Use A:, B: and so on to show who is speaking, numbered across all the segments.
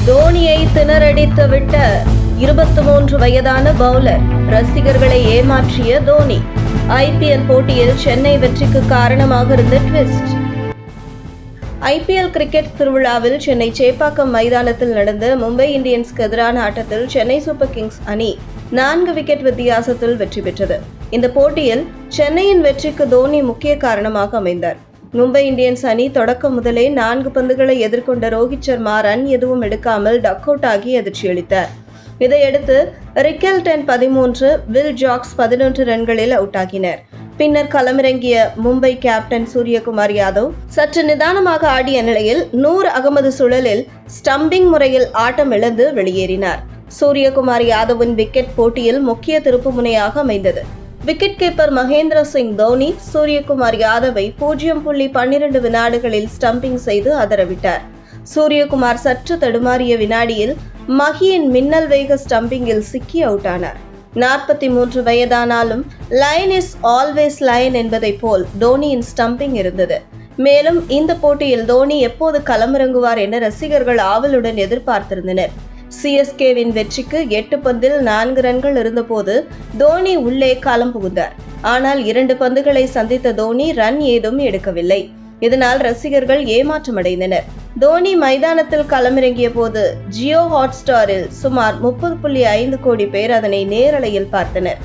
A: தோனியை திணறடித்து விட்ட 23 வயதான பவுலர். ரசிகர்களை ஏமாற்றிய தோனி. IPL போட்டியில் சென்னை வெற்றிக்கு காரணமாக இருந்த ட்விஸ்ட். IPL கிரிக்கெட் திருவிழாவில் சென்னை சேப்பாக்கம் மைதானத்தில் நடந்த மும்பை இந்தியன்ஸ்க்கு எதிரான ஆட்டத்தில் சென்னை சூப்பர் கிங்ஸ் அணி 4 விக்கெட் வித்தியாசத்தில் வெற்றி பெற்றது. இந்த போட்டியில் சென்னையின் வெற்றிக்கு தோனி முக்கிய காரணமாக அமைந்தார். மும்பை இந்தியன்ஸ் அணி தொடக்கம் முதலே 4 பந்துகளை எதிர்கொண்ட ரோஹித் சர்மா ரன் எதுவும் எடுக்காமல் டக் அவுட் ஆகி அதிர்ச்சியளித்தார். இதையடுத்து ரிக்கெல்டன் 13, வில் ஜாக்ஸ் 11 ரன்களில் அவுட் ஆகினர். பின்னர் களமிறங்கிய மும்பை கேப்டன் சூரியகுமார் யாதவ் சற்று நிதானமாக ஆடிய நிலையில் நூர் அகமது சுழலில் ஸ்டம்பிங் முறையில் ஆட்டம் இழந்து வெளியேறினார். சூரியகுமார் யாதவின் விக்கெட் போட்டியில் முக்கிய திருப்புமுனையாக அமைந்தது. விக்கெட் கீப்பர் மகேந்திர சிங் தோனி சூரியகுமார் யாதவை 0.12 வினாடிகளில் ஸ்டம்பிங் செய்து அதரவிட்டார். சூரியகுமார் சற்று தடுமாறிய வினாடியில் மஹியின் மின்னல் வேக ஸ்டம்பிங்கில் சிக்கி அவுட் ஆனார். 43 வயதானாலும் லைன் இஸ் ஆல்வேஸ் லைன் என்பதை போல் தோனியின் ஸ்டம்பிங் இருந்தது. மேலும் இந்த போட்டியில் தோனி எப்போது களமிறங்குவார் என ரசிகர்கள் ஆவலுடன் எதிர்பார்த்திருந்தனர். CSKவின் வெற்றிக்கு 8 பந்தில் 4 ரன்கள் இருந்தபோது தோனி உள்ளே களம் புகுந்தார். ஆனால் 2 பந்துகளை சந்தித்த தோனி ரன் ஏதும் எடுக்கவில்லை. இதனால் ரசிகர்கள் ஏமாற்றமடைந்தனர். தோனி மைதானத்தில் களமிறங்கிய போது ஜியோ ஹாட்ஸ்டாரில் சுமார் 30.5 கோடி பேர் அதனை நேரலையில் பார்த்தனர்.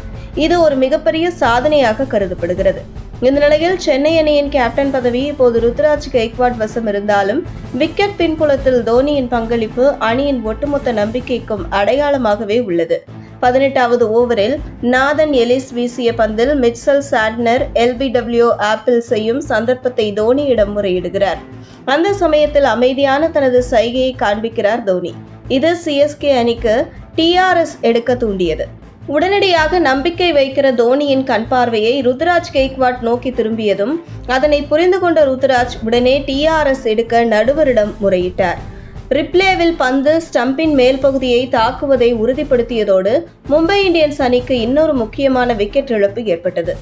A: இது ஒரு மிகப்பெரிய சாதனையாக கருதப்படுகிறது. இந்த நிலையில் சென்னை அணியின் கேப்டன் பதவி இப்போது ருத்ராஜ் கெய்க்வாட் வசம் இருந்தாலும் விக்கெட் பின்புலத்தில் தோனியின் பங்களிப்பு அணியின் ஒட்டுமொத்த நம்பிக்கைக்கும் அடையாளமாகவே உள்ளது. 18வது ஓவரில் நாதன் எலிஸ் வீசிய பந்தில் மிட்சல் சாட்னர் LBW ஆப்பிள் செய்யும் சந்தர்ப்பத்தை தோனியிடம் முறையிடுகிறார். அந்த சமயத்தில் அமைதியான தனது சைகையை காண்பிக்கிறார் தோனி. இது CSK அணிக்கு TRS எடுக்க தூண்டியது. உடனடியாக நம்பிக்கை வைக்கிற தோனியின் கண் பார்வையை ருத்ராஜ் கெய்க்வாட் நோக்கி திரும்பியதும் அதனை புரிந்து கொண்ட ருத்ராஜ் உடனே TRS எடுக்க நடுவரிடம் முறையிட்டார். ரிப்ளேவில் பந்து ஸ்டம்பின் மேல் பகுதியை தாக்குவதை உறுதிப்படுத்தியதோடு மும்பை இந்தியன்ஸ் அணிக்கு இன்னொரு முக்கியமான விக்கெட் இழப்பு ஏற்பட்டது.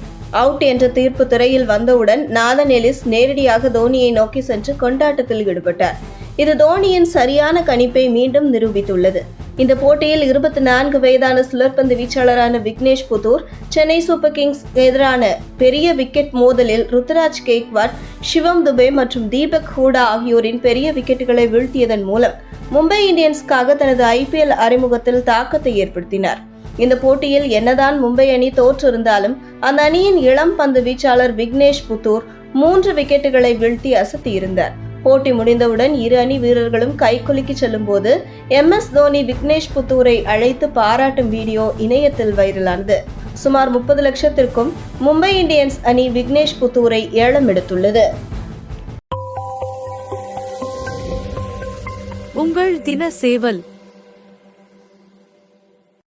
A: அவுட் என்ற தீர்ப்பு திரையில் வந்தவுடன் நாதன் எலிஸ் நேரடியாக தோனியை நோக்கி சென்று கொண்டாட்டத்தில் ஈடுபட்டார். இது தோனியின் சரியான கணிப்பை மீண்டும் நிரூபித்துள்ளது. இந்த போட்டியில் 24 வயதான சுழற்பந்து வீச்சாளரான விக்னேஷ் புத்தூர் சென்னை சூப்பர் கிங்ஸ் எதிரான பெரிய விக்கெட் மோதலில் ருத்ராஜ் கெய்க்வாட், சிவம் துபே மற்றும் தீபக் ஹூடா ஆகியோரின் பெரிய விக்கெட்டுகளை வீழ்த்தியதன் மூலம் மும்பை இந்தியன்ஸ்க்காக தனது IPL அறிமுகத்தில் தாக்கத்தை ஏற்படுத்தினார். இந்த போட்டியில் என்னதான் மும்பை அணி தோற்றிருந்தாலும் அந்த அணியின் இளம் பந்து வீச்சாளர் விக்னேஷ் புத்தூர் 3 விக்கெட்டுகளை வீழ்த்தி அசத்தியிருந்தார். போட்டி முடிந்தவுடன் இரு அணி வீரர்களும் கைக்குலுக்கி செல்லும் போது MS தோனி விக்னேஷ் புத்தூரை அழைத்து பாராட்டும் வீடியோ இணையத்தில் வைரலானது. சுமார் 30 லட்சத்திற்கும் மும்பை இந்தியன்ஸ் அணி விக்னேஷ் புத்தூரை ஏலம் எடுத்துள்ளது.
B: உங்கள் தின சேவல்